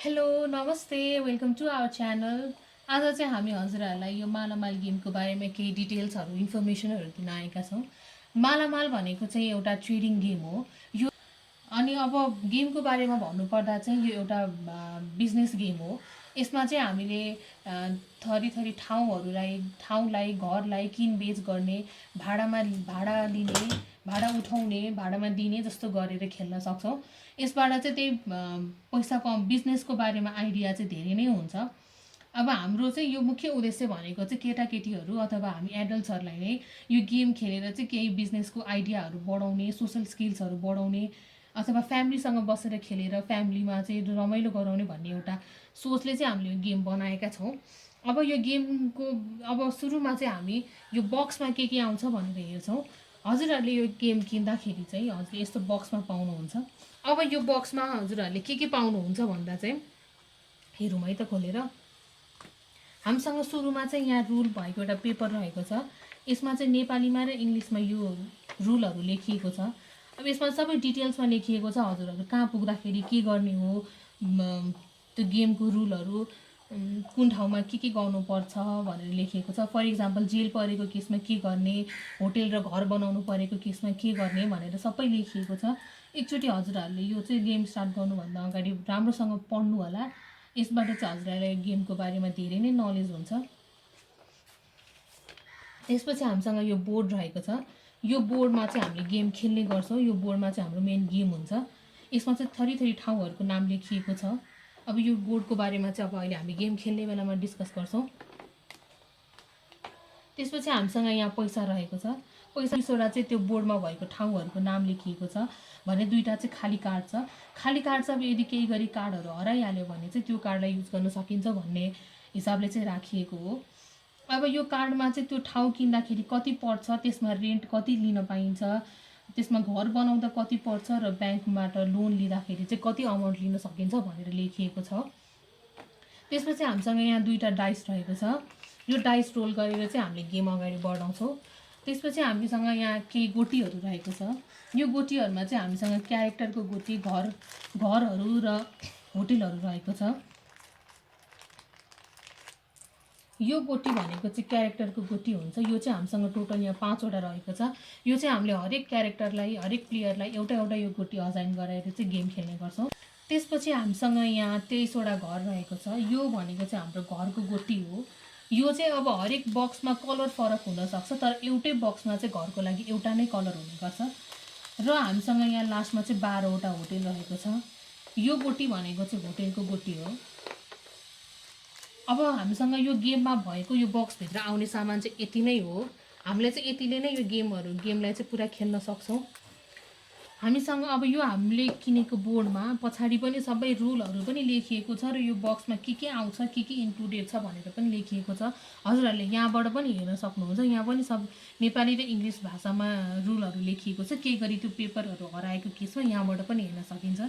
Hello नमस्ते welcome to our channel. आज चाहिँ हामी हजुरहरूलाई यो मालामाल गेमको बारेमा केही डिटेल्सहरू इन्फर्मेसनहरू दिन आएका छौँ। मालामाल भनेको चाहिँ एउटा ट्रेडिङ गेम हो यो। अनि अब गेमको बारेमा भन्नुपर्दा चाहिँ यो एउटा बिजनेस गेम हो। यसमा चाहिँ हामीले थरी ठाउँलाई घरलाई किनबेच गर्ने, भाडा लिने, भाडा उठाउने, भाडामा दिने जस्तो गरेर खेल्न सक्छौँ। यसबाट चाहिँ त्यही पैसाको बिजनेसको बारेमा आइडिया चाहिँ धेरै नै हुन्छ। अब हाम्रो चाहिँ यो मुख्य उद्देश्य भनेको चाहिँ केटाकेटीहरू अथवा हामी एडल्ट्सहरूलाई नै यो गेम खेलेर चाहिँ केही बिजनेसको आइडियाहरू बढाउने, सोसल स्किल्सहरू बढाउने अथवा फ्यामिलीसँग बसेर खेलेर फ्यामिलीमा चाहिँ रमाइलो गराउने भन्ने एउटा सोचले चाहिँ हामीले यो गेम बनाएका छौँ। अब यो गेमको अब सुरुमा चाहिँ हामी यो बक्समा के आउँछ भनेर हेर्छौँ। हजुरहरूले यो गेम किन्दाखेरि चाहिँ हजुरले यस्तो बक्समा पाउनुहुन्छ। अब यो बक्समा हजुरहरूले के पाउनुहुन्छ भन्दा चाहिँ हेरौँ है त खोलेर। हामीसँग सुरुमा चाहिँ यहाँ रुल भएको एउटा पेपर रहेको छ। यसमा चाहिँ नेपालीमा र इङ्ग्लिसमा यो रुलहरू लेखिएको छ। अब यसमा सबै डिटेल्समा लेखिएको छ हजुरहरू कहाँ पुग्दाखेरि के गर्ने हो, त्यो गेमको रुलहरू, कुन ठाउँमा के गर्नुपर्छ भनेर लेखिएको छ। फर इक्जाम्पल जेल परेको केसमा के गर्ने, होटेल र घर बनाउनु परेको केसमा के गर्ने भनेर सबै लेखिएको छ। एकचोटि हजुरहरूले यो चाहिँ गेम स्टार्ट गर्नुभन्दा अगाडि राम्रोसँग पढ्नु होला। यसबाट चाहिँ हजुरहरूलाई गेमको बारेमा धेरै नै नलेज हुन्छ। त्यसपछि हामीसँग यो बोर्ड रहेको छ। यो बोर्डमा चाहिँ हामीले गेम खेल्ने गर्छौँ। यो बोर्डमा चाहिँ हाम्रो मेन गेम हुन्छ। यसमा चाहिँ थरी ठाउँहरूको नाम लेखिएको छ। अब यो बोर्डको बारेमा चाहिँ अब अहिले हामी गेम खेल्ने बेलामा डिस्कस गर्छौँ। त्यसपछि हामीसँग यहाँ पैसा रहेको छ। पैसा 20वटा चाहिँ त्यो बोर्डमा भएको ठाउँहरूको नाम लेखिएको छ भने 2टा चाहिँ खाली कार्ड छ। खाली कार्ड चाहिँ अब यदि केही गरी कार्डहरू हराइहाल्यो भने चाहिँ त्यो कार्डलाई युज गर्न सकिन्छ भन्ने हिसाबले चाहिँ राखिएको हो। अब यो कार्डमा चाहिँ त्यो ठाउँ किन्दाखेरि कति पर्छ, त्यसमा रेन्ट कति लिन पाइन्छ, त्यसमा घर बनाउँदा कति पर्छ र ब्याङ्कबाट लोन लिँदाखेरि चाहिँ कति अमाउन्ट लिन सकिन्छ भनेर लेखिएको छ। त्यसपछि हामीसँग यहाँ 2टा डाइस रहेको छ। यो डाइस रोल गरेर चाहिँ हामीले गेम अगाडि बढाउँछौँ। त्यसपछि हामीसँग यहाँ केही गोटीहरू रहेको छ। यो गोटीहरूमा चाहिँ हामीसँग क्यारेक्टरको गोटी, घरहरू र होटेलहरू रहेको छ। यो गोटी भनेको चाहिँ क्यारेक्टरको गोटी हुन्छ। यो चाहिँ हामीसँग टोटल यहाँ 5वटा रहेको छ। यो चाहिँ हामीले हरेक क्यारेक्टरलाई, हरेक प्लेयरलाई एउटा यो गोटी असाइन गराएर चाहिँ गेम खेल्ने गर्छौँ। त्यसपछि हामीसँग यहाँ 23वटा घर रहेको छ। यो भनेको चाहिँ हाम्रो घरको गोटी हो। यो चाहिँ अब हरेक बक्समा कलर फरक हुनसक्छ, तर एउटै बक्समा चाहिँ घरको लागि एउटा नै कलर हुनुपर्छ। र हामीसँग यहाँ लास्टमा चाहिँ 12वटा होटेल रहेको छ। यो गोटी भनेको चाहिँ होटेलको गोटी हो। अब हामीसँग यो गेममा भएको यो बक्सभित्र आउने सामान चाहिँ यति नै हो। हामीले चाहिँ यतिले नै यो गेमलाई चाहिँ पुरा खेल्न सक्छौँ। हामीसँग अब यो हामीले किनेको बोर्डमा पछाडि पनि सबै रुलहरू पनि लेखिएको छ र यो बक्समा के आउँछ, के इन्क्लुडेड छ भनेर पनि लेखिएको छ। हजुरहरूले यहाँबाट पनि हेर्न सक्नुहुन्छ। यहाँ पनि सब नेपाली र इङ्ग्लिस भाषामा रुलहरू लेखिएको छ। केही गरी त्यो पेपरहरू हराएको केसमा यहाँबाट पनि हेर्न सकिन्छ।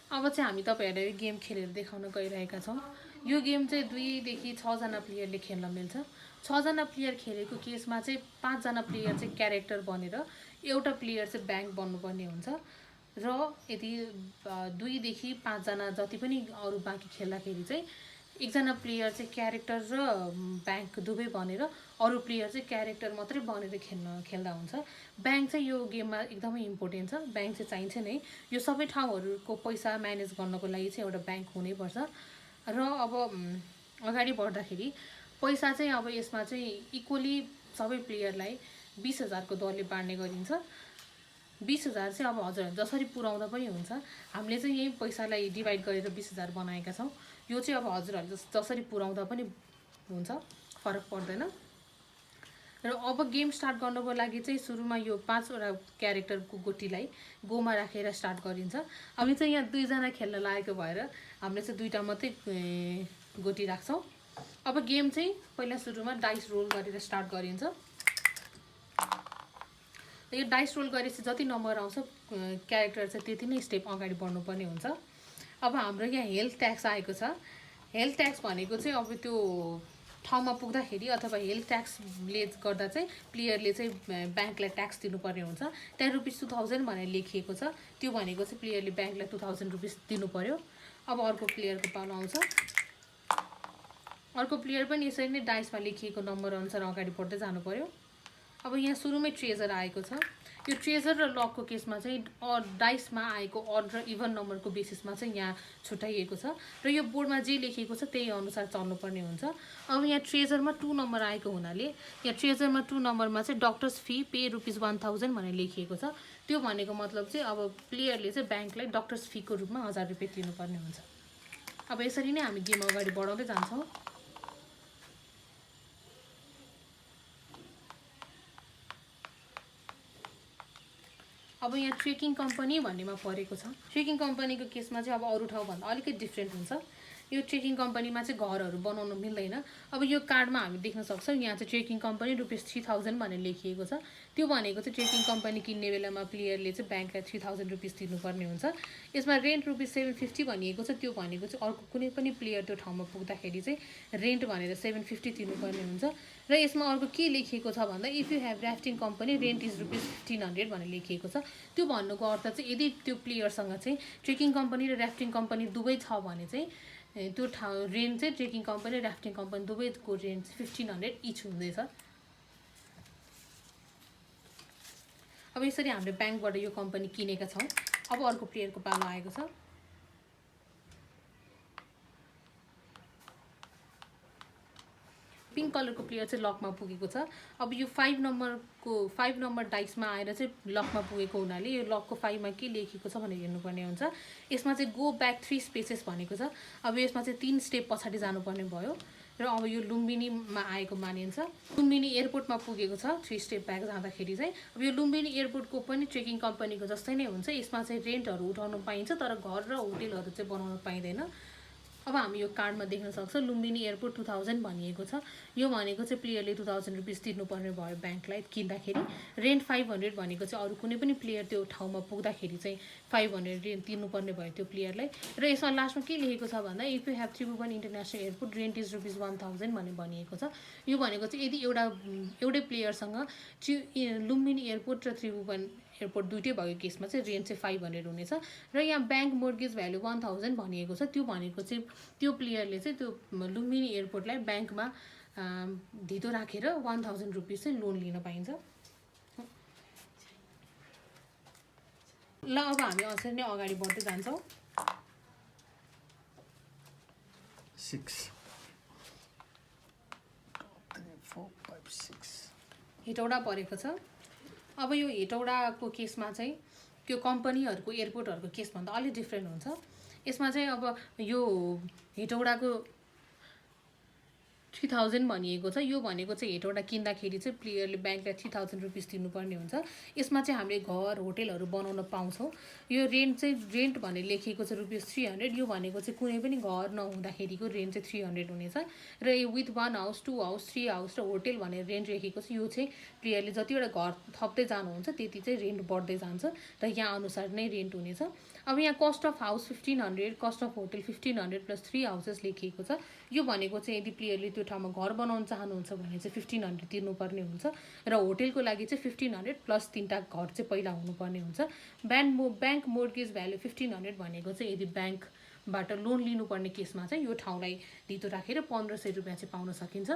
अब चाहिँ हामी तपाईँहरूलाई यो गेम खेलेर देखाउन गइरहेका छौँ। यो गेम चाहिँ 2 देखि 6 जना प्लेयरले खेल्न मिल्छ। 6 जना प्लेयर खेलेको केसमा चाहिँ 5 जना प्लेयर चाहिँ क्यारेक्टर बनेर एउटा प्लेयर चाहिँ ब्याङ्क बन्नुपर्ने हुन्छ। र यदि 2 देखि 5 जना जति पनि अरू बाँकी खेल्दाखेरि चाहिँ एकजना प्लेयर चाहिँ क्यारेक्टर र ब्याङ्क दुवै बनेर अरू प्लेयर चाहिँ क्यारेक्टर मात्रै बनेर खेल्दा हुन्छ। ब्याङ्क चाहिँ यो गेममा एकदमै इम्पोर्टेन्ट छ। ब्याङ्क चाहिँ चाहिन्छ नै। यो सबै ठाउँहरूको पैसा म्यानेज गर्नको लागि चाहिँ एउटा ब्याङ्क हुनैपर्छ। र अब अगाडि बढ्दाखेरि पैसा चाहिँ अब यसमा चाहिँ इक्वली सबै प्लेयरलाई 20,000को दरले बाँड्ने गरिन्छ। 20,000 चाहिँ अब हजुर जसरी पुर्याउँदा पनि हुन्छ। हामीले चाहिँ यही पैसालाई डिभाइड गरेर 20,000 बनाएका छौँ। यो चाहिँ अब हजुरहरूले जसरी पुर्याउँदा पनि हुन्छ, फरक पर्दैन। र अब गेम स्टार्ट गर्नको लागि चाहिँ सुरुमा यो 5वटा क्यारेक्टरको गोटीलाई गोमा राखेर स्टार्ट गरिन्छ। हामीले चाहिँ यहाँ 2 जना खेल्न लागेको भएर हामीले चाहिँ 2टा मात्रै गोटी राख्छौँ। अब गेम चाहिँ पहिला सुरुमा डाइस रोल गरेर स्टार्ट गरिन्छ। यो डाइस रोल गरेपछि जति नम्बर आउँछ क्यारेक्टर चाहिँ त्यति नै स्टेप अगाडि बढ्नुपर्ने हुन्छ। अब हाम्रो यहाँ हेल्थ ट्याक्स आएको छ। हेल्थ ट्याक्स भनेको चाहिँ अब त्यो ठाउँमा पुग्दाखेरि अथवा हेल्थ ट्याक्सले गर्दा चाहिँ प्लेयरले चाहिँ ब्याङ्कलाई ट्याक्स दिनुपर्ने हुन्छ। त्यहाँ रुपिस 2000 भनेर लेखिएको छ। त्यो भनेको चाहिँ प्लेयरले ब्याङ्कलाई 2000 रुपिस दिनु पर्यो। अब अर्को प्लेयरको पालो आउँछ। अर्को प्लेयर पनि यसरी नै डाइसमा लेखिएको नम्बर अनुसार अगाडि बढ्दै जानु पर्यो। अब यहाँ सुरुमै ट्रेजर आएको छ। यो ट्रेजर र लकको केसमा चाहिँ डाइसमा आएको अड र इभन नम्बरको बेसिसमा चाहिँ यहाँ छुट्याइएको छ र यो बोर्डमा जे लेखिएको छ त्यही अनुसार चल्नुपर्ने हुन्छ। अब यहाँ ट्रेजरमा 2 नम्बर आएको हुनाले यहाँ ट्रेजरमा 2 नम्बरमा चाहिँ डक्टर्स फी पे ₹1000 भनेर लेखिएको छ। त्यो भनेको मतलब चाहिँ अब प्लेयरले चाहिँ ब्याङ्कलाई डक्टर्स फीको रूपमा 1000 रुपियाँ तिर्नुपर्ने हुन्छ। अब यसरी नै हामी गेम अगाडि बढाउँदै जान्छौँ। अब यहाँ ट्रेकिङ कम्पनी भन्नेमा परेको छ। ट्रेकिङ कम्पनीको केसमा चाहिँ अब अरू ठाउँभन्दा अलिकति डिफ्रेन्ट हुन्छ। यो ट्रेकिङ कम्पनीमा चाहिँ घरहरू बनाउन मिल्दैन। अब यो कार्डमा हामी देख्न सक्छौँ यहाँ चाहिँ ट्रेकिङ कम्पनी ₹3000 भनेर लेखिएको छ। त्यो भनेको चाहिँ ट्रेकिङ कम्पनी किन्ने बेलामा प्लेयरले चाहिँ ब्याङ्कलाई ₹3000 तिर्नुपर्ने हुन्छ। यसमा रेन्ट ₹750 भनिएको छ। त्यो भनेको चाहिँ अर्को कुनै पनि प्लेयर त्यो ठाउँमा पुग्दाखेरि चाहिँ रेन्ट भनेर 750 तिर्नुपर्ने हुन्छ। र यसमा अर्को के लेखिएको छ भन्दा if you have rafting company rent is ₹1500 भनेर लेखिएको छ। त्यो भन्नुको अर्थ चाहिँ यदि त्यो प्लेयरसँग चाहिँ ट्रेकिङ कम्पनी र ऱ्याफ्टिङ कम्पनी दुवै छ भने चाहिँ त्यो ठाउँ रेन्ट चाहिँ ट्रेकिङ कम्पनी र ऱ्याफ्टिङ कम्पनी दुवैको रेन्ट 1500 इच हुँदैछ। अब यसरी हामीले ब्याङ्कबाट यो कम्पनी किनेका छौँ। अब अर्को प्लेयरको पालो आएको छ। पिङ्क कलरको प्लेयर चाहिँ लकमा पुगेको छ। अब यो 5 नम्बर डाइसमा आएर चाहिँ लकमा पुगेको हुनाले यो लकको 5 मा के लेखेको छ भनेर हेर्नुपर्ने हुन्छ। यसमा चाहिँ गो ब्याक 3 स्पेसेस भनेको छ। अब यसमा चाहिँ 3 स्टेप पछाडि जानुपर्ने भयो र अब यो लुम्बिनीमा आएको मानिन्छ। लुम्बिनी एयरपोर्टमा पुगेको छ 3 स्टेप ब्याक जाँदाखेरि चाहिँ। अब यो लुम्बिनी एयरपोर्टको पनि ट्रेकिङ कम्पनीको जस्तै नै हुन्छ। यसमा चाहिँ रेन्टहरू उठाउनु पाइन्छ तर घर र होटेलहरू चाहिँ बनाउन पाइँदैन। अब हामी यो कार्डमा देख्न सक्छौँ लुम्बिनी एयरपोर्ट 2000 भनिएको छ। यो भनेको चाहिँ प्लेयरले ₹2000 तिर्नुपर्ने भयो ब्याङ्कलाई किन्दाखेरि। रेन्ट 500 भनेको चाहिँ अरू कुनै पनि प्लेयर त्यो ठाउँमा पुग्दाखेरि चाहिँ 500 रेन्ट तिर्नुपर्ने भयो त्यो प्लेयरलाई। र यसमा लास्टमा के लेखेको छ भन्दा if you have Tribhuvan international airport rent is ₹1000 भनेर भनिएको छ। यो भनेको चाहिँ यदि एउटै प्लेयरसँग लुम्बिनी एयरपोर्ट र त्रिभुवन एयरपोर्ट दुइटै भएको केसमा चाहिँ रेन्ट चाहिँ 500 हुनेछ। र यहाँ ब्याङ्क मोर्गेज भ्यालु 1000 भनिएको छ। त्यो भनेको चाहिँ त्यो प्लेयरले चाहिँ त्यो लुम्बिनी एयरपोर्टलाई ब्याङ्कमा धितो राखेर ₹1000 चाहिँ लोन लिन पाइन्छ। ल अब हामी यसरी नै अगाडि बढ्दै जान्छौँ। 6 4 5 6 हेटौडा परेको छ। अब यो हेटौडाको केसमा चाहिँ त्यो कम्पनीहरूको एयरपोर्टहरूको केसभन्दा अलिक डिफ्रेन्ट हुन्छ। यसमा चाहिँ अब यो हेटौडाको 3000 भनिएको छ। यो भनेको चाहिँ हेटौडा किन्दाखेरि चाहिँ प्लेयरले ब्याङ्कलाई ₹3000 तिर्नुपर्ने हुन्छ। यसमा चाहिँ हामीले घर होटेलहरू बनाउन पाउँछौँ। यो रेन्ट भनेर लेखिएको छ ₹300। यो भनेको चाहिँ कुनै पनि घर नहुँदाखेरिको रेन्ट चाहिँ 300 हुनेछ। र यो विथ 1 हाउस 2 हाउस 3 हाउस र होटेल भनेर रेन्ट लेखेको छ। यो चाहिँ प्लेयरले जतिवटा घर थप्दै जानुहुन्छ त्यति चाहिँ रेन्ट बढ्दै जान्छ र यहाँ अनुसार नै रेन्ट हुनेछ। अब यहाँ cost of house 1500 cost of hotel 1500 plus 3 houses लेखिएको छ। यो भनेको चाहिँ यदि प्लेयरले त्यो ठाउँमा घर बनाउन चाहनुहुन्छ भने चाहिँ 1500 तिर्नुपर्ने हुन्छ र होटेलको लागि चाहिँ 1500 प्लस 3टा घर चाहिँ पहिला हुनुपर्ने हुन्छ। ब्याङ्क मोर्गेज भ्यालु 1500 भनेको चाहिँ यदि ब्याङ्कबाट लोन लिनुपर्ने केसमा चाहिँ यो ठाउँलाई धितो राखेर ₹1500 चाहिँ पाउन सकिन्छ।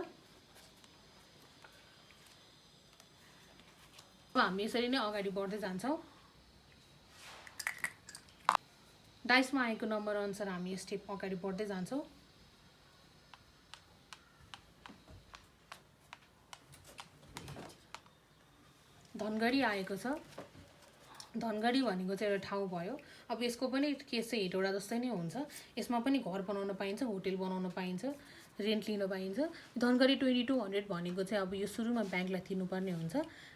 अब हामी यसरी नै अगाडि बढ्दै जान्छौँ। डाइसमा आएको नम्बर अनुसार हामी स्टेप अगाडि बढ्दै जान्छौँ। धनगढी आएको छ। धनगढी भनेको चाहिँ एउटा ठाउँ भयो। अब यसको पनि केस चाहिँ हेटौडा जस्तै नै हुन्छ। यसमा पनि घर बनाउन पाइन्छ होटेल बनाउन पाइन्छ रेन्ट लिन पाइन्छ। धनगढी 2200 भनेको चाहिँ अब यो सुरुमा ब्याङ्कलाई तिर्नुपर्ने हुन्छ।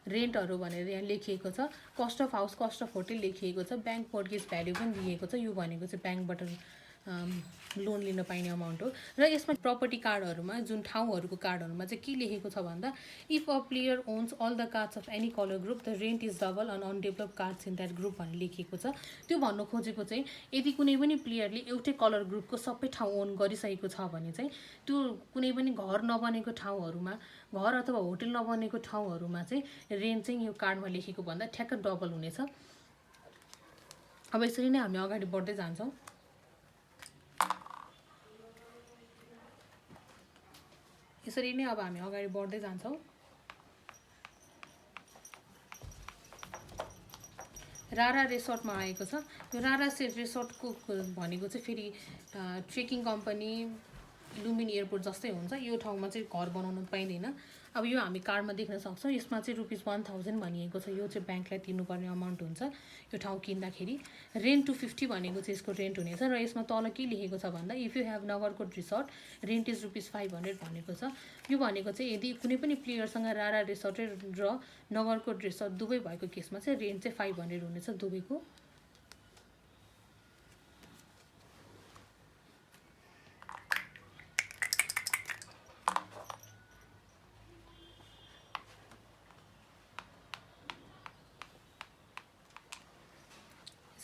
रेन्टहरू भनेर यहाँ लेखिएको छ। Cost of house cost of hotel लेखिएको छ। ब्याङ्क मोर्गेज भ्याल्यु पनि दिएको छ। यो भनेको चाहिँ ब्याङ्कबाट लोन लिन पाइने अमाउन्ट हो। र यसमा प्रपर्टी कार्डहरूमा जुन ठाउँहरूको कार्डहरूमा चाहिँ के लेखेको छ भन्दा if a player owns all the cards of any colour group the rent is double on undeveloped cards in that group भनेर लेखिएको छ। त्यो भन्नु खोजेको चाहिँ यदि कुनै पनि प्लेयरले एउटै कलर ग्रुपको सबै ठाउँ ओन गरिसकेको छ भने चाहिँ त्यो कुनै पनि घर नबनेको ठाउँहरूमा घर अथवा होटेल नबनेको ठाउँहरूमा चाहिँ रेन्ट चाहिँ यो कार्डमा लेखेको भन्दा ठ्याक्क डबल हुनेछ। अब यसरी नै हामी अगाडि बढ्दै जान्छौँ। यसरी नै अब हामी अगाडि बढ्दै जान्छौँ। रारा रिसोर्टमा आएको छ। यो रारा रिसोर्टको भनेको चाहिँ फेरि ट्रेकिङ कम्पनी लुम्बिनी एयरपोर्ट जस्तै हुन्छ। यो ठाउँमा चाहिँ घर बनाउन पाइँदैन। अब यो हामी कार्डमा देख्न सक्छौँ। यसमा चाहिँ ₹1000 भनिएको छ। यो चाहिँ ब्याङ्कलाई तिर्नुपर्ने अमाउन्ट हुन्छ यो ठाउँ किन्दाखेरि। रेन्ट 250 भनेको चाहिँ यसको रेन्ट हुनेछ र यसमा तल के लेखेको छ भन्दा if you have Nagarkot resort rent is ₹500 भनेको छ। यो भनेको चाहिँ यदि कुनै पनि प्लेयरसँग रारा रिसोर्ट र नगरकोट रिसोर्ट दुवै भएको केसमा चाहिँ रेन्ट चाहिँ 500 हुनेछ दुवैको।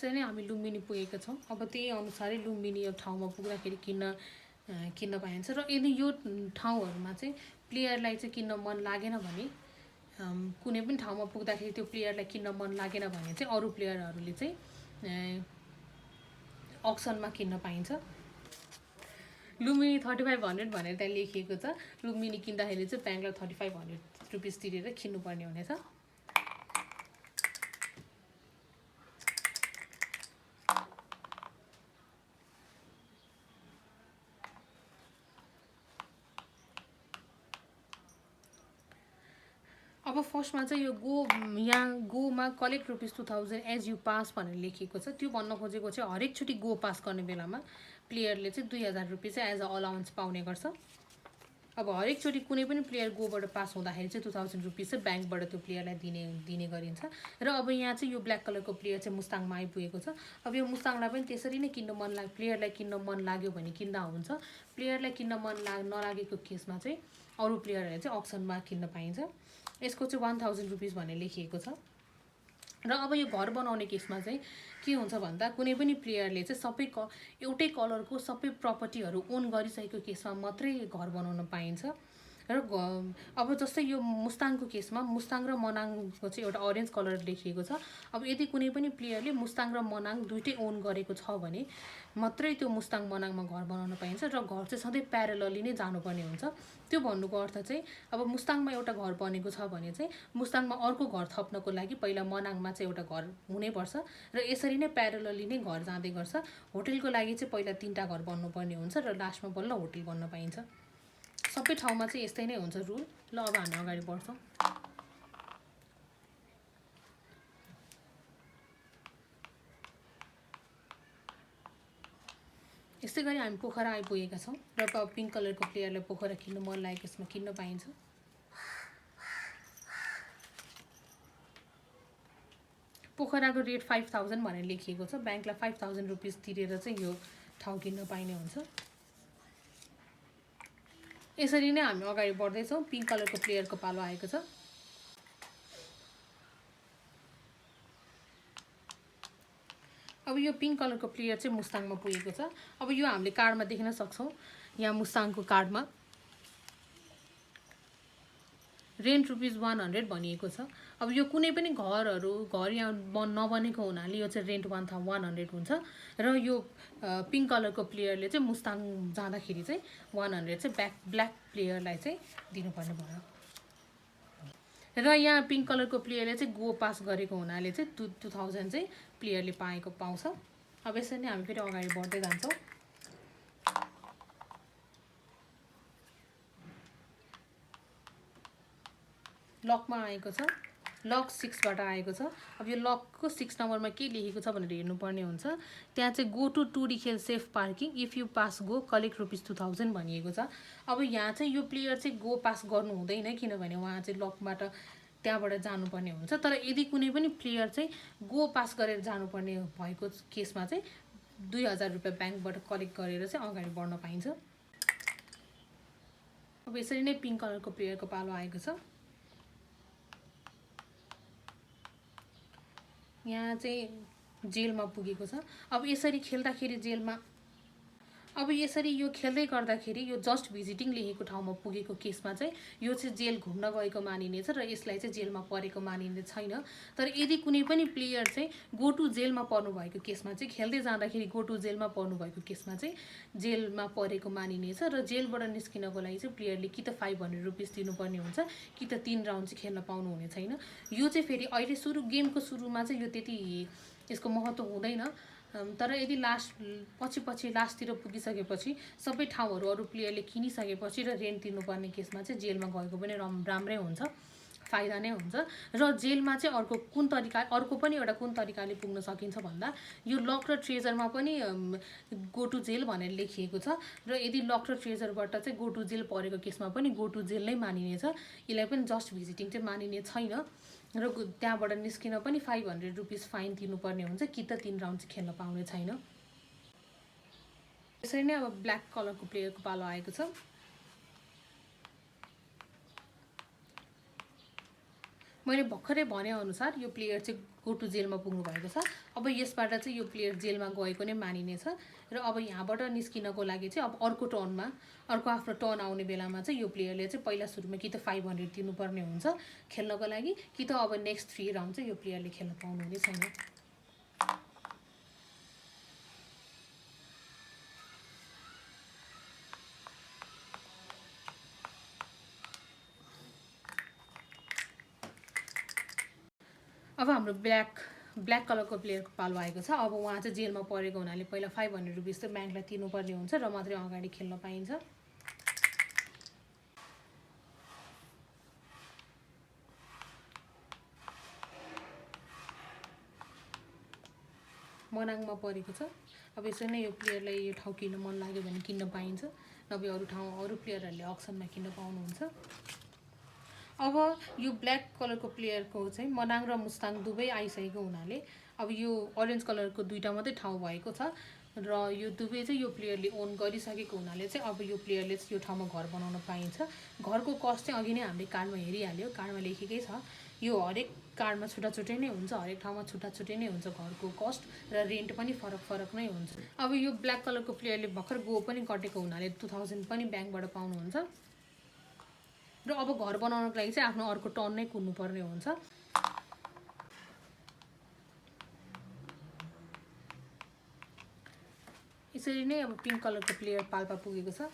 यसरी नै हामी लुम्बिनी पुगेका छौँ। अब त्यही अनुसारै लुम्बिनी यो ठाउँमा पुग्दाखेरि किन्न पाइन्छ र यदि यो ठाउँहरूमा चाहिँ प्लेयरलाई चाहिँ किन्न मन लागेन भने कुनै पनि ठाउँमा पुग्दाखेरि त्यो प्लेयरलाई किन्न मन लागेन भने चाहिँ अरू प्लेयरहरूले चाहिँ अक्सनमा किन्न पाइन्छ। लुम्बिनी 3500 भनेर त्यहाँ लेखिएको छ। लुम्बिनी किन्दाखेरि चाहिँ ब्याङ्कलाई ₹3500 तिरेर किन्नुपर्ने हुनेछ। अब फर्स्टमा चाहिँ यो यहाँ गोमा कलेक्ट ₹2000 एज यु पास भनेर लेखिएको छ। त्यो भन्न खोजेको चाहिँ हरेकचोटि गो पास गर्ने बेलामा प्लेयरले चाहिँ ₹2000 चाहिँ एज अ अलाउन्स पाउने गर्छ। अब हरेकचोटि कुनै पनि प्लेयर गोबाट पास हुँदाखेरि चाहिँ ₹2000 चाहिँ ब्याङ्कबाट त्यो प्लेयरलाई दिने गरिन्छ। र अब यहाँ चाहिँ यो ब्ल्याक कलरको प्लेयर चाहिँ मुस्ताङमा आइपुगेको छ। अब यो मुस्ताङलाई पनि त्यसरी नै प्लेयरलाई किन्न मन लाग्यो भने किन्दा हुन्छ। प्लेयरलाई किन्न मन नलागेको केसमा चाहिँ अरू प्लेयरहरूले चाहिँ अक्सनमा किन्न पाइन्छ। यसको चाहिँ ₹1000 भनेर लेखिएको छ। र अब यो घर बनाउने केसमा चाहिँ के हुन्छ भन्दा कुनै पनि प्लेयरले चाहिँ एउटै कलरको सबै प्रपर्टीहरू ओन गरिसकेको केसमा मात्रै घर बनाउन पाइन्छ। र अब जस्तै यो मुस्ताङको केसमा मुस्ताङ र मनाङको चाहिँ एउटा अरेन्ज कलर लेखिएको छ। अब यदि कुनै पनि प्लेयरले मुस्ताङ र मनाङ दुइटै ओन गरेको छ भने मात्रै त्यो मुस्ताङ मनाङमा घर बनाउन पाइन्छ र घर चाहिँ सधैँ प्यारलली नै जानुपर्ने हुन्छ। त्यो भन्नुको अर्थ चाहिँ अब मुस्ताङमा एउटा घर बनेको छ भने चाहिँ मुस्ताङमा अर्को घर थप्नको लागि पहिला मनाङमा चाहिँ एउटा घर हुनैपर्छ र यसरी नै प्यारलली नै घर जाँदै गर्छ। होटलको लागि चाहिँ पहिला 3टा घर बन्नुपर्ने हुन्छ र लास्टमा बल्ल होटल बन्न पाइन्छ। सबै ठाउँमा चाहिँ यस्तै नै हुन्छ रुल। ल अब हामी अगाडि बढ्छौँ। यस्तै गरी हामी पोखरा आइपुगेका छौँ र पिङ्क कलरको प्लेयरलाई पोखरा किन्न मन लागेको यसमा किन्न पाइन्छ। पोखराको रेट 5000 भनेर लेखिएको छ। ब्याङ्कलाई ₹5000 तिरेर चाहिँ यो ठाउँ किन्न पाइने हुन्छ। यसरी नै हामी अगाडि बढ्दैछौँ। पिङ्क कलरको प्लेयरको पालो आएको छ। अब यो पिङ्क कलरको प्लेयर चाहिँ मुस्ताङमा पुगेको छ। अब यो हामीले कार्डमा देख्न सक्छौँ। यहाँ मुस्ताङको कार्डमा रेन्ट ₹100 भनिएको छ। अब यो कुनै पनि घर यहाँ नबनेको हुनाले यो चाहिँ रेन्ट 100 हुन्छ र यो पिङ्क कलरको प्लेयरले चाहिँ मुस्ताङ जाँदाखेरि चाहिँ 100 चाहिँ ब्ल्याक प्लेयरलाई चाहिँ दिनुपर्ने भयो। र यहाँ पिङ्क कलरको प्लेयरले चाहिँ गो पास गरेको हुनाले चाहिँ 2000 चाहिँ प्लेयरले पाउँछ। अब यसरी नै हामी फेरि अगाडि बढ्दै जान्छौँ। लकमा आएको छ। लक 6बाट आएको छ। अब यो लकको 6 नम्बरमा के लेखेको छ भनेर हेर्नुपर्ने हुन्छ। त्यहाँ चाहिँ go to Tundikhel safe parking if you pass go collect ₹2000 भनिएको छ। अब यहाँ चाहिँ यो प्लेयर चाहिँ गो पास गर्नु हुँदैन किनभने उहाँ चाहिँ लकबाट त्यहाँबाट जानुपर्ने हुन्छ। तर यदि कुनै पनि प्लेयर चाहिँ गो पास गरेर जानुपर्ने भएको केसमा चाहिँ ₹2000 ब्याङ्कबाट कलेक्ट गरेर चाहिँ अगाडि बढ्न पाइन्छ। अब यसरी नै पिङ्क कलरको प्लेयरको पालो आएको छ। यहाँ चाहिँ जेलमा पुगेको छ। अब यसरी खेल्दाखेरि जेलमा अब यसरी यो खेल्दै गर्दाखेरि यो जस्ट भिजिटिङ लेखेको ठाउँमा पुगेको केसमा चाहिँ यो चाहिँ जेल घुम्न गएको मानिनेछ र यसलाई चाहिँ जेलमा परेको मानिने छैन। तर यदि कुनै पनि प्लेयर चाहिँ गो टु जेलमा पर्नु भएको केसमा चाहिँ खेल्दै जाँदाखेरि गो टु जेलमा पर्नु भएको केसमा चाहिँ जेलमा परेको मानिनेछ र जेलबाट निस्किनको लागि चाहिँ प्लेयरले कि त 500 रुपिस दिनुपर्ने हुन्छ कि त 3 राउन्ड चाहिँ खेल्न पाउनुहुने छैन। यो चाहिँ फेरि अहिले गेमको सुरुमा चाहिँ यो त्यति यसको महत्त्व हुँदैन, तर यदि पछि लास्टतिर पुगिसकेपछि सबै ठाउँहरू अरू प्लेयरले किनिसकेपछि र रेन्ट तिर्नुपर्ने केसमा चाहिँ जेलमा गएको पनि राम्रै हुन्छ, फाइदा नै हुन्छ। र जेलमा चाहिँ अर्को पनि एउटा कुन तरिकाले पुग्न सकिन्छ भन्दा यो लक र ट्रेजरमा पनि गो टु जेल भनेर लेखिएको छ र यदि लक र ट्रेजरबाट चाहिँ गो टु जेल परेको केसमा पनि गो टु जेल नै मानिनेछ। यसलाई पनि जस्ट भिजिटिङ चाहिँ मानिने छैन र त्यहाँबाट निस्किन पनि 500 रुपिस फाइन तिर्नुपर्ने हुन्छ कि त 3 राउन्ड चाहिँ खेल्न पाउने छैन। यसरी नै अब ब्ल्याक कलरको प्लेयरको पालो आएको छ। मैले भर्खरै भनेअनुसार यो प्लेयर चाहिँ गो टु जेलमा पुग्नु भएको छ। अब यसबाट चाहिँ यो प्लेयर जेलमा गएको नै मानिनेछ र अब यहाँबाट निस्किनको लागि चाहिँ अब अर्को आफ्नो टर्न आउने बेलामा चाहिँ यो प्लेयरले चाहिँ पहिला सुरुमा कि त 500 तिर्नुपर्ने हुन्छ खेल्नको लागि कि त अब नेक्स्ट 3 राउन्ड चाहिँ यो प्लेयरले खेल्न पाउनुहुने छैन। अब हाम्रो ब्ल्याक कलरको प्लेयरको पालो आएको छ। अब उहाँ चाहिँ जेलमा परेको हुनाले पहिला 500 रुपिस चाहिँ ब्याङ्कलाई तिर्नुपर्ने हुन्छ र मात्रै अगाडि खेल्न पाइन्छ। मनाङमा परेको छ। अब यसरी नै यो प्लेयरलाई यो ठाउँ किन्न मन लाग्यो भने किन्न पाइन्छ, नभए अरू प्लेयरहरूले अक्सनमा किन्न पाउनुहुन्छ। अब यो ब्ल्याक कलरको प्लेयरको चाहिँ मनाङ र मुस्ताङ दुवै आइसकेको हुनाले अब यो अरेन्ज कलरको दुईवटा मात्रै ठाउँ भएको छ र यो दुवै चाहिँ यो प्लेयरले ओन गरिसकेको हुनाले चाहिँ अब यो प्लेयरले चाहिँ यो ठाउँमा घर बनाउन पाइन्छ। घरको कस्ट चाहिँ अघि नै हामीले कार्डमा हेरिहाल्यो, कार्डमा लेखेकै छ। यो हरेक कार्डमा छुट्टै नै हुन्छ, हरेक ठाउँमा छुट्टै नै हुन्छ घरको कस्ट र रेन्ट पनि फरक नै हुन्छ। अब यो ब्ल्याक कलरको प्लेयरले भर्खर गो पनि कटेको हुनाले 2000 पनि ब्याङ्कबाट पाउनुहुन्छ र अब घर बनाउनको लागि चाहिँ आफ्नो अर्को टर्न नै कुद्नुपर्ने हुन्छ। यसरी नै अब पिङ्क कलरको प्लेयर पाल्पा पुगेको छ।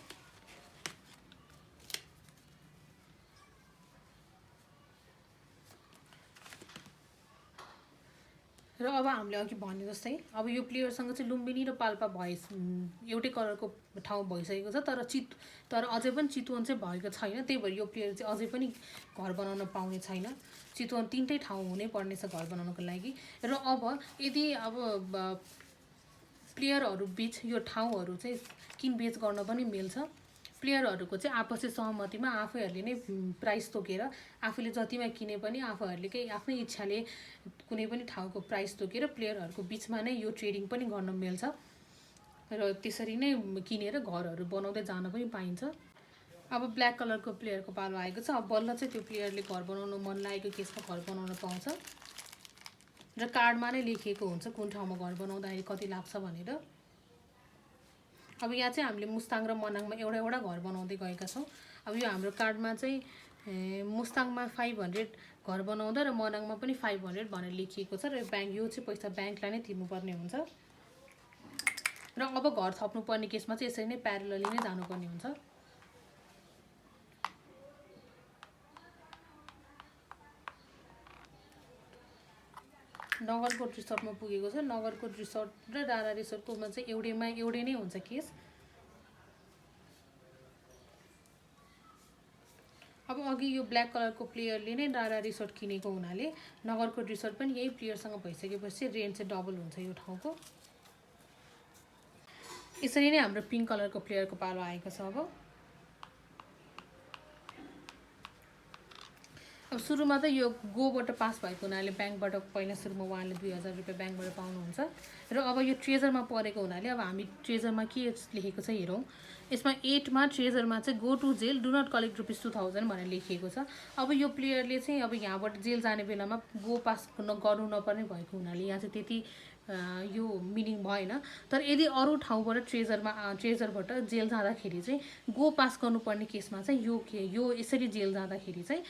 र अब हामीले अघि भने जस्तै अब यो प्लेयरसँग चाहिँ लुम्बिनी र पाल्पा एउटै कलरको ठाउँ भइसकेको छ, तर अझै पनि चितवन चाहिँ भएको छैन। त्यही भएर यो प्लेयर चाहिँ अझै पनि घर बनाउन पाउने छैन। चितवन 3टै ठाउँ हुनै पर्नेछ घर बनाउनको लागि। र अब यदि अब प्लेयरहरू बिच यो ठाउँहरू चाहिँ किनबेच गर्न पनि मिल्छ। प्लेयरहरूको चाहिँ आपसी सहमतिमा आफैहरूले नै प्राइस तोकेर आफूले जतिमा किने पनि आफूहरूले आफ्नै इच्छाले कुनै पनि ठाउँको प्राइस तोकेर प्लेयरहरूको बिचमा नै यो ट्रेडिङ पनि गर्न मिल्छ र त्यसरी नै किनेर घरहरू बनाउँदै जान पनि पाइन्छ। अब ब्ल्याक कलरको प्लेयरको पालो आएको छ। अब बल्ल चाहिँ त्यो प्लेयरले घर बनाउन मन लागेको केसमा घर बनाउन पाउँछ र कार्डमा नै लेखिएको हुन्छ कुन ठाउँमा घर बनाउँदाखेरि कति लाग्छ भनेर। अब यहाँ चाहिँ हामीले मुस्ताङ र मनाङमा एउटा घर बनाउँदै गएका छौँ। अब यो हाम्रो कार्डमा चाहिँ मुस्ताङमा 500 घर बनाउँदा र मनाङमा पनि 500 भनेर लेखिएको छ र यो चाहिँ पैसा ब्याङ्कलाई नै तिर्नुपर्ने हुन्छ र अब घर थप्नुपर्ने केसमा चाहिँ यसरी नै प्यारलली नै जानुपर्ने हुन्छ। नगरकोट रिसोर्टमा पुगेको छ। नगरकोट रिसोर्ट र डाँडा रिसोर्टकोमा चाहिँ एउटै नै हुन्छ केस। अब अघि यो ब्ल्याक कलरको प्लेयरले नै डाँडा रिसोर्ट किनेको हुनाले नगरकोट रिसोर्ट पनि यही प्लेयरसँग भइसकेपछि रेन्ट चाहिँ डबल हुन्छ यो ठाउँको। यसरी नै हाम्रो पिङ्क कलरको प्लेयरको पालो आएको छ। अब सुरुमा त यो गोबाट पास भएको हुनाले ब्याङ्कबाट पहिला सुरुमा उहाँले 2000 रुपियाँ ब्याङ्कबाट पाउनुहुन्छ र अब यो ट्रेजरमा परेको हुनाले अब हामी ट्रेजरमा के लेखेको छ हेरौँ। यसमा 8मा ट्रेजरमा चाहिँ go to jail do not collect rupees 2000 भनेर लेखिएको छ। अब यो प्लेयरले चाहिँ अब यहाँबाट जेल जाने बेलामा गो पास गर्नु नपर्ने भएको हुनाले यहाँ चाहिँ त्यति यो मिनिङ भएन। तर यदि अरू ठाउँबाट ट्रेजरबाट जेल जाँदाखेरि चाहिँ गो पास गर्नुपर्ने केसमा चाहिँ यो यसरी जेल जाँदाखेरि चाहिँ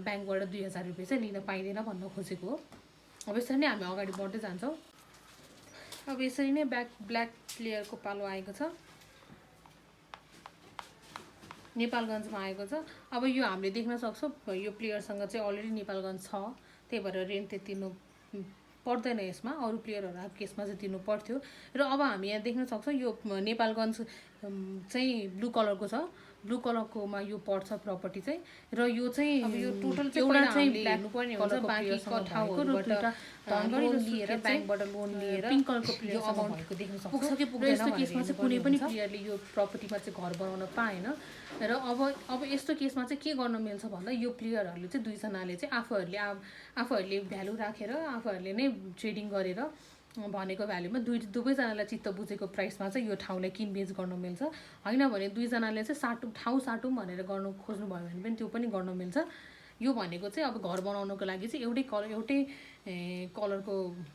ब्याङ्कबाट 2000 रुपियाँ चाहिँ लिन पाइँदैन भन्न खोजेको हो। अब यसरी नै हामी अगाडि बढ्दै जान्छौँ। अब यसरी नै ब्ल्याक प्लेयरको पालो आएको छ, नेपालगञ्जमा आएको छ। अब यो हामीले देख्न सक्छौँ यो प्लेयरसँग चाहिँ अलरेडी नेपालगञ्ज छ, त्यही भएर रेन्ट चाहिँ तिर्नु पर्दैन यसमा। अरू प्लेयरहरूको केसमा चाहिँ तिर्नु पर्थ्यो। र अब हामी यहाँ देख्न सक्छौँ यो नेपालगञ्ज चाहिँ ब्लू कलरको छ, ब्लू कलरकोमा यो पर्छ प्रपर्टी चाहिँ। र यो चाहिँ अब यो टोटल एउटा चाहिँ ब्ल्याक पर्ने हुन्छ, बाँकी ठाउँहरूबाट लोन लिएर ब्याङ्कबाट लोन लिएर पिङ्क कलरको प्लेयर अमाउन्टको देख्न सक्छौँ। पुग्छ कि पुग्दैन यस्तो केसमा चाहिँ कुनै पनि प्लेयरले यो प्रपर्टीमा चाहिँ घर बनाउन पाएन। र अब यस्तो केसमा चाहिँ के गर्न मिल्छ भन्दा यो प्लेयरहरूले चाहिँ दुईजनाले चाहिँ आफूहरूले भ्यालु राखेर आफूहरूले नै ट्रेडिङ गरेर भनेको भ्यालुमा दुवैजनालाई चित्त बुझेको प्राइसमा चाहिँ यो ठाउँलाई किनबेच गर्न मिल्छ। होइन भने दुईजनाले चाहिँ ठाउँ साटौँ भनेर गर्नु खोज्नुभयो भने पनि त्यो पनि गर्न मिल्छ। यो भनेको चाहिँ अब घर बनाउनको लागि चाहिँ एउटै कलरको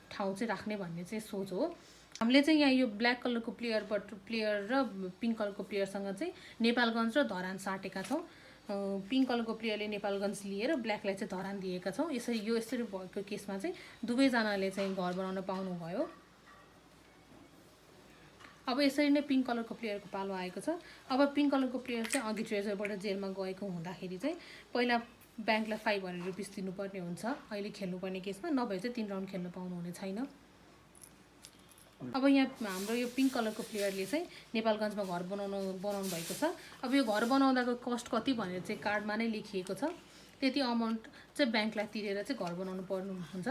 ठाउँ चाहिँ राख्ने भन्ने चाहिँ सोच हो। हामीले चाहिँ यहाँ यो ब्ल्याक कलरको प्लेयर र पिङ्क कलरको प्लेयरसँग चाहिँ नेपालगञ्ज र धरान साटेका छौँ। पिङ्क कलरको प्लेयरले नेपालगञ्ज लिएर ब्ल्याकलाई चाहिँ धरान दिएका छौँ। यसरी भएको केसमा चाहिँ दुवैजनाले चाहिँ घर बनाउन पाउनुभयो। अब यसरी नै पिङ्क कलरको प्लेयरको पालो आएको छ। अब पिङ्क कलरको प्लेयर चाहिँ अघि ट्रेजरबाट जेलमा गएको हुँदाखेरि चाहिँ पहिला ब्याङ्कलाई 500 रुपिस दिनुपर्ने हुन्छ अहिले खेल्नुपर्ने केसमा, नभए चाहिँ 3 राउन्ड खेल्न पाउनुहुने छैन। अब यहाँ हाम्रो यो पिङ्क कलरको प्लेयरले चाहिँ नेपालगञ्जमा घर बनाउनु भएको छ। अब यो घर बनाउँदाको कस्ट कति भनेर चाहिँ कार्डमा नै लेखिएको छ। त्यति अमाउन्ट चाहिँ ब्याङ्कलाई तिरेर चाहिँ घर बनाउनु पर्नु हुन्छ।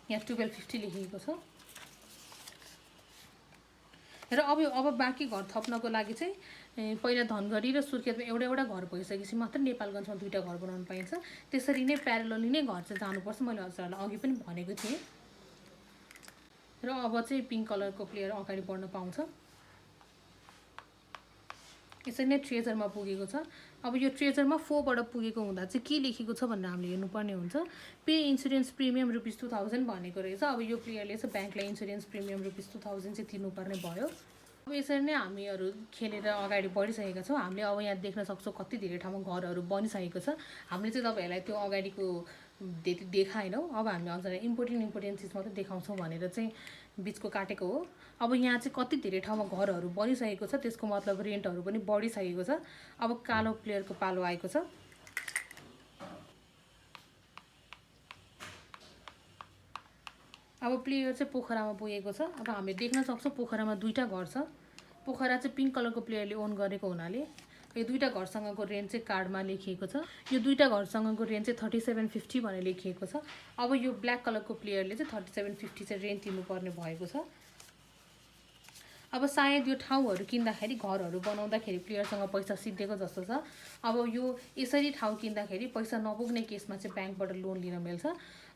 यहाँ 1250 लेखिएको छ। र अब बाँकी घर थप्नको लागि चाहिँ पहिला धनगढी र सुर्खेतमा एउटा घर भइसकेपछि मात्र नेपालगञ्जमा 2टा घर बनाउनु पाइन्छ। त्यसरी नै प्यारलली नै घर चाहिँ जानुपर्छ, मैले हजुरहरूलाई अघि पनि भनेको थिएँ। र अब चाहिँ पिङ्क कलरको प्लेयर अगाडि बढ्न पाउँछ। यसरी नै ट्रेजरमा पुगेको छ। अब यो ट्रेजरमा 4 बाट पुगेको हुँदा चाहिँ के लेखेको छ भनेर हामीले हेर्नुपर्ने हुन्छ। पे इन्सुरेन्स प्रिमियम ₹2000 भनेको रहेछ। अब यो प्लेयरले चाहिँ ब्याङ्कलाई इन्सुरेन्स प्रिमियम ₹2000 चाहिँ तिर्नुपर्ने भयो। अब यसरी नै हामीहरू खेलेर अगाडि बढिसकेका छौँ। हामीले अब यहाँ देख्न सक्छौँ कति धेरै ठाउँमा घरहरू बनिसकेको छ। हामीले चाहिँ तपाईँहरूलाई त्यो अगाडिको देखाएनौँ। अब हामी हजुरलाई इम्पोर्टेन्ट चिज मात्रै देखाउँछौँ भनेर चाहिँ बिचको काटेको हो। अब यहाँ चाहिँ कति धेरै ठाउँमा घरहरू बनिसकेको छ, त्यसको मतलब रेन्टहरू पनि बढिसकेको छ। अब कालो प्लेयरको पालो आएको छ। अब प्लेयर चाहिँ पोखरामा पुगेको छ। अब हामीले देख्न सक्छौँ पोखरामा 2टा घर छ। पोखरा चाहिँ पिङ्क कलरको प्लेयरले ओन गरेको हुनाले यो 2टा घरसँगको रेन्ट चाहिँ कार्डमा लेखिएको छ। यो 2टा घरसँगको रेन्ट चाहिँ 3750 भनेर लेखिएको छ। अब यो ब्ल्याक कलरको प्लेयरले चाहिँ 3750 चाहिँ रेन्ट तिर्नुपर्ने भएको छ। अब सायद यो ठाउँहरू किन्दाखेरि घरहरू बनाउँदाखेरि प्लेयरसँग पैसा सिद्धिएको जस्तो छ। अब यो यसरी ठाउँ किन्दाखेरि पैसा नपुग्ने केसमा चाहिँ ब्याङ्कबाट लोन लिन मिल्छ।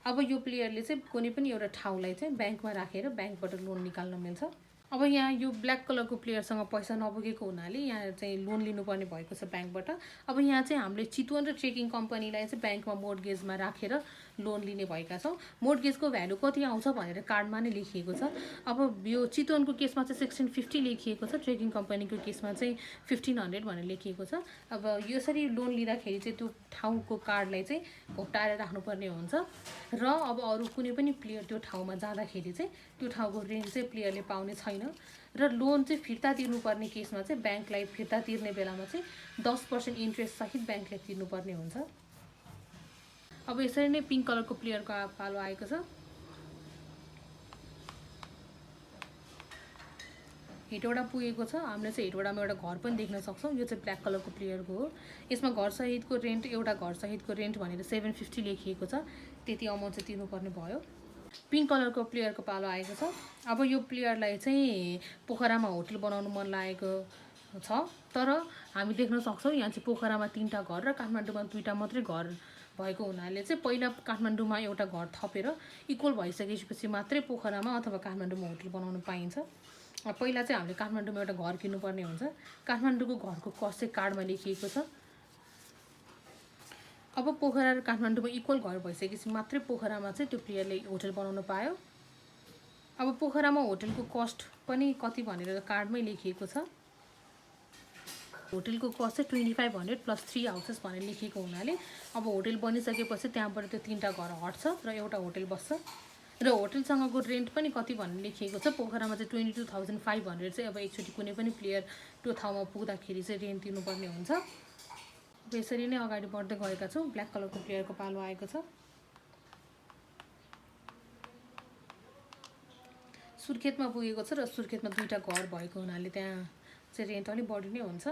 अब यो प्लेयरले चाहिँ कुनै पनि एउटा ठाउँलाई चाहिँ ब्याङ्कमा राखेर ब्याङ्कबाट लोन निकाल्न मिल्छ। अब यहाँ यो ब्ल्याक कलरको प्लेयरसँग पैसा नपुगेको हुनाले यहाँ चाहिँ लोन लिनुपर्ने भएको छ ब्याङ्कबाट। अब यहाँ चाहिँ हामीले चितवन र ट्रेकिङ कम्पनीलाई चाहिँ ब्याङ्कमा मोर्टगेजमा राखेर लोन लिने भएका छौँ। मोर्टगेजको भ्यालु कति आउँछ भनेर कार्डमा नै लेखिएको छ। अब यो चितवनको केसमा चाहिँ 1650 लेखिएको छ, ट्रेकिङ कम्पनीको केसमा चाहिँ 1500 भनेर लेखिएको छ। अब यसरी लोन लिँदाखेरि चाहिँ त्यो ठाउँको कार्डलाई चाहिँ घोप्टाएर राख्नुपर्ने हुन्छ। र अब अरू कुनै पनि प्लेयर त्यो ठाउँमा जाँदाखेरि चाहिँ त्यो ठाउँको रेन्ट चाहिँ प्लेयरले पाउने छैन। र लोन चाहिँ फिर्ता तिर्नुपर्ने केसमा चाहिँ ब्याङ्कलाई फिर्ता तिर्ने बेलामा चाहिँ 10% इन्ट्रेस्ट सहित ब्याङ्कले तिर्नुपर्ने हुन्छ। अब यसरी नै पिङ्क कलरको प्लेयरको पालो आएको छ। हेटौडा पुगेको छ। हामीले चाहिँ हेटौडामा एउटा घर पनि देख्न सक्छौँ। यो चाहिँ ब्ल्याक कलरको प्लेयरको हो। यसमा घरसहितको रेन्ट एउटा घरसहितको रेन्ट भनेर 750 लेखिएको छ। त्यति अमाउन्ट चाहिँ तिर्नुपर्ने भयो। पिङ्क कलरको प्लेयरको पालो आएको छ। अब यो प्लेयरलाई चाहिँ पोखरामा होटल बनाउनु मन लागेको छ। तर हामी देख्न सक्छौँ यहाँ चाहिँ पोखरामा 3टा घर र काठमाडौँमा 2टा मात्रै घर भएको हुनाले चाहिँ पहिला काठमाडौँमा एउटा घर थपेर इक्वल भइसकेपछि मात्रै पोखरामा अथवा काठमाडौँमा होटल बनाउनु पाइन्छ। पहिला चाहिँ हामीले काठमाडौँमा एउटा घर किन्नुपर्ने हुन्छ। काठमाडौँको घरको कस्ट चाहिँ कार्डमा लेखिएको छ। अब पोखरा र काठमाडौँमा इक्वल घर भइसकेपछि मात्रै पोखरामा चाहिँ त्यो प्लेयरले होटल बनाउन पायो। अब पोखरामा होटलको कस्ट पनि कति भनेर कार्डमै लेखिएको छ। होटलको कस्ट चाहिँ 2500 प्लस 3 हाउसेस भनेर लेखिएको हुनाले अब होटल बनिसकेपछि त्यहाँबाट त्यो 3टा घर हट्छ र एउटा होटल बस्छ र होटलसँगको रेन्ट पनि कति भनेर लेखिएको छ। पोखरामा चाहिँ 22,500 चाहिँ अब एकचोटि कुनै पनि प्लेयर त्यो ठाउँमा पुग्दाखेरि चाहिँ रेन्ट तिर्नुपर्ने हुन्छ। यसरी नै अगाडि बढ्दै गएका छौँ। ब्ल्याक कलरको प्लेयरको पालो आएको छ। सुर्खेतमा पुगेको छ र सुर्खेतमा 2टा घर भएको हुनाले त्यहाँ चाहिँ रेन्ट अलिक बढी नै हुन्छ।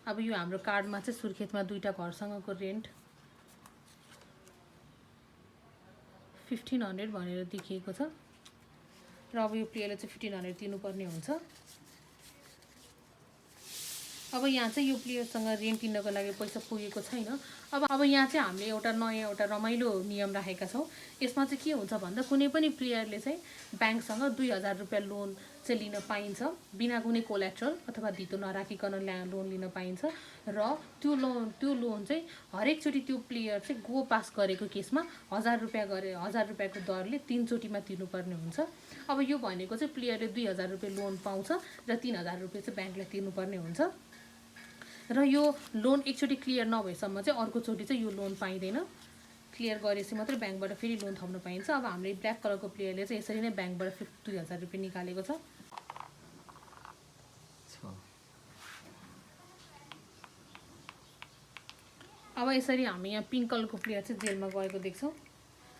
अब यो हाम्रो कार्डमा चाहिँ सुर्खेतमा 2टा घरसँगको रेन्ट 1500 भनेर देखिएको छ र अब यो प्लेयरले चाहिँ 1500 तिर्नुपर्ने हुन्छ। अब यहाँ चाहिँ यो प्लेयरसँग रेन्ट तिर्नको लागि पैसा पुगेको छैन। अब यहाँ चाहिँ हामीले एउटा रमाइलो नियम राखेका छौँ। यसमा चाहिँ के हुन्छ भन्दा कुनै पनि प्लेयरले चाहिँ ब्याङ्कसँग 2000 रुपियाँ लोन चाहिँ लिन पाइन्छ बिना कुनै कोल्याट्रल अथवा धितो नराखिकन लोन लिन पाइन्छ र त्यो लोन चाहिँ हरेकचोटि त्यो प्लेयर चाहिँ गो पास गरेको केसमा 1000 रुपियाँको दरले 3 चोटिमा तिर्नुपर्ने हुन्छ। अब यो भनेको चाहिँ प्लेयरले 2000 रुपियाँ लोन पाउँछ र 3000 रुपियाँ चाहिँ ब्याङ्कलाई तिर्नुपर्ने हुन्छ र यो लोन एकचोटि क्लियर नभएसम्म चाहिँ अर्कोचोटि चाहिँ यो लोन पाइँदैन। क्लियर गरेपछि मात्रै ब्याङ्कबाट फेरि लोन थप्न पाइन्छ। अब हामीले ब्ल्याक कलरको प्लेयरले चाहिँ यसरी नै ब्याङ्कबाट 2000 रुपियाँ निकालेको छ। अब यसरी हामी यहाँ पिङ्क कलरको प्लेयर चाहिँ जेलमा गएको देख्छौँ।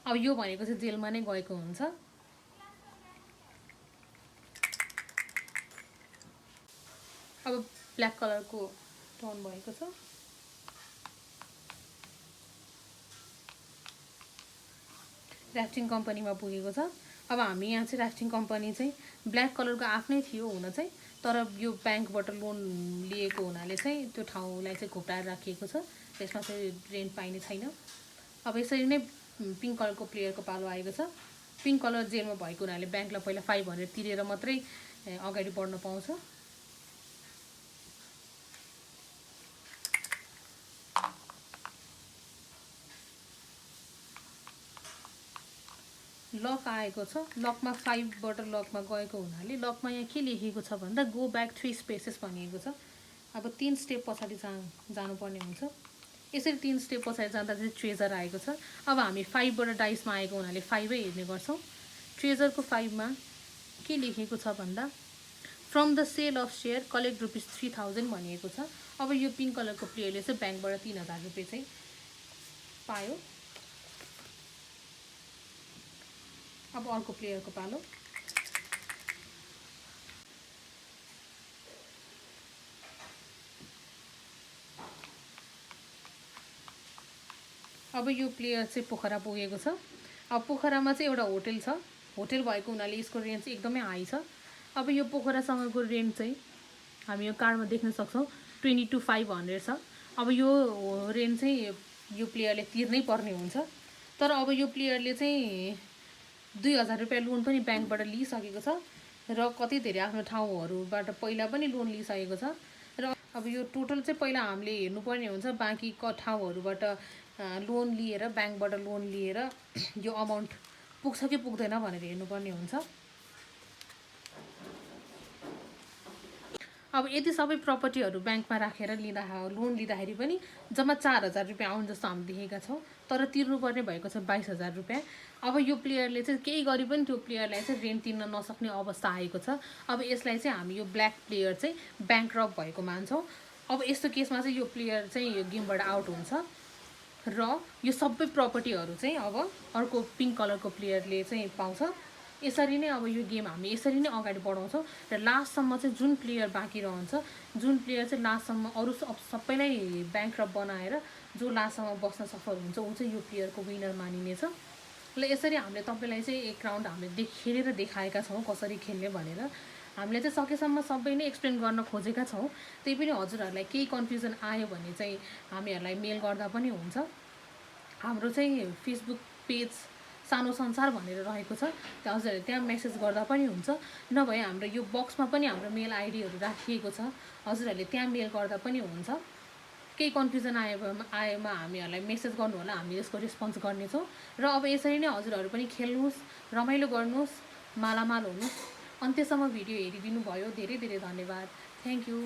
अब यो भनेको चाहिँ जेलमा नै गएको हुन्छ। अब ब्ल्याक कलरको टर्न भएको छ। राफ्टिङ कम्पनीमा पुगेको छ। अब हामी यहाँ चाहिँ राफ्टिङ कम्पनी चाहिँ ब्ल्याक कलरको आफ्नै थियो हुन चाहिँ, तर यो ब्याङ्कबाट लोन लिएको हुनाले चाहिँ त्यो ठाउँलाई चाहिँ घोप्टाएर राखिएको छ। त्यसमा चाहिँ रेन्ट पाइने छैन। अब यसरी नै पिङ्क कलरको प्लेयरको पालो आएको छ। पिङ्क कलर जेलमा भएको हुनाले ब्याङ्कलाई पहिला 500 तिरेर मात्रै अगाडि बढ्न पाउँछ। लक आएको छ। लकमा 5बाट लकमा गएको हुनाले लकमा यहाँ के लेखेको छ भन्दा गो ब्याक 3 स्पेसेस भनिएको छ। अब 3 स्टेप पछाडि जानुपर्ने हुन्छ। यसरी 3 स्टेप पछाडि जाँदा चाहिँ ट्रेजर आएको छ। अब हामी 5बाट डाइसमा आएको हुनाले 5 हेर्ने गर्छौँ। ट्रेजरको 5मा के लेखेको छ भन्दा from the sale of share collect ₹3000 भनिएको छ। अब यो पिङ्क कलरको प्लेयरले चाहिँ ब्याङ्कबाट 3000 रुपियाँ चाहिँ पायो। अब अर्को प्लेयरको पालो। अब यो प्लेयर चाहिँ पोखरा पुगेको छ। अब पोखरामा चाहिँ एउटा होटल छ। होटल भएको हुनाले यसको रेन्ट चाहिँ एकदमै हाई छ। अब यो पोखरासँगको रेन्ट चाहिँ हामी यो कार्डमा देख्न सक्छौँ 22,500 छ। अब यो रेन्ट चाहिँ यो प्लेयरले तिर्नै पर्ने हुन्छ। तर अब यो प्लेयरले चाहिँ 2000 रुपियाँ लोन पनि ब्याङ्कबाट लिइसकेको छ र कति धेरै आफ्नो ठाउँहरूबाट पहिला पनि लोन लिइसकेको छ र अब यो टोटल चाहिँ पहिला हामीले हेर्नुपर्ने हुन्छ बाँकी ठाउँहरूबाट लोन लिएर ब्याङ्कबाट लोन लिएर यो अमाउन्ट पुग्छ कि पुग्दैन भनेर हेर्नुपर्ने हुन्छ। अब यदि सबै प्रपर्टीहरू ब्याङ्कमा राखेर लोन लिँदाखेरि पनि जम्मा 4000 रुपियाँ आउनु जस्तो हामी देखेका छौँ। तर तिर्नुपर्ने भएको छ 22000 रुपियाँ। अब यो प्लेयरले चाहिँ केही गरी पनि त्यो प्लेयरलाई चाहिँ रेन्ट तिर्न नसक्ने अवस्था आएको छ। अब यसलाई चाहिँ हामी यो ब्ल्याक प्लेयर चाहिँ ब्याङ्क्रप्ट भएको मान्छौँ। अब यस्तो केसमा चाहिँ यो प्लेयर चाहिँ यो गेमबाट आउट हुन्छ र यो सबै प्रपर्टीहरू चाहिँ अब अर्को पिङ्क कलरको प्लेयरले चाहिँ पाउँछ। यसरी नै अब यो गेम हामी यसरी नै अगाडि बढाउँछौँ र लास्टसम्म चाहिँ जुन प्लेयर बाँकी रहन्छ, जुन प्लेयर चाहिँ लास्टसम्म अरू सबैलाई ब्याङ्क्रप्ट बनाएर जो लास्टसम्म बस्न सफल हुन्छ ऊ चाहिँ यो प्लेयरको विनर मानिनेछ। ल यसरी हामीले तपाईँलाई चाहिँ एक राउन्ड हामीले खेलेर देखाएका छौँ कसरी खेल्ने भनेर। हामीले चाहिँ सकेसम्म सबै नै एक्सप्लेन गर्न खोजेका छौँ। त्यही पनि हजुरहरूलाई केही कन्फ्युजन आयो भने चाहिँ हामीहरूलाई मेल गर्दा पनि हुन्छ। हाम्रो चाहिँ फेसबुक पेज सानो संसार भनेर रहेको छ, हजुरहरूले त्यहाँ मेसेज गर्दा पनि हुन्छ। नभए हाम्रो यो बक्समा पनि हाम्रो मेल आइडीहरू राखिएको छ, हजुरहरूले त्यहाँ मेल गर्दा पनि हुन्छ। केही कन्फ्युजन आएमा हामीहरूलाई मेसेज गर्नु होला, हामी यसको रेस्पोन्स गर्नेछौँ। र अब यसरी नै हजुरहरू पनि खेल्नुहोस्, रमाइलो गर्नुहोस्। मालामाल हुनुहोस्। अन्त्यसम्म भिडियो हेरिदिनु भयो, धेरै धेरै धन्यवाद। Thank you.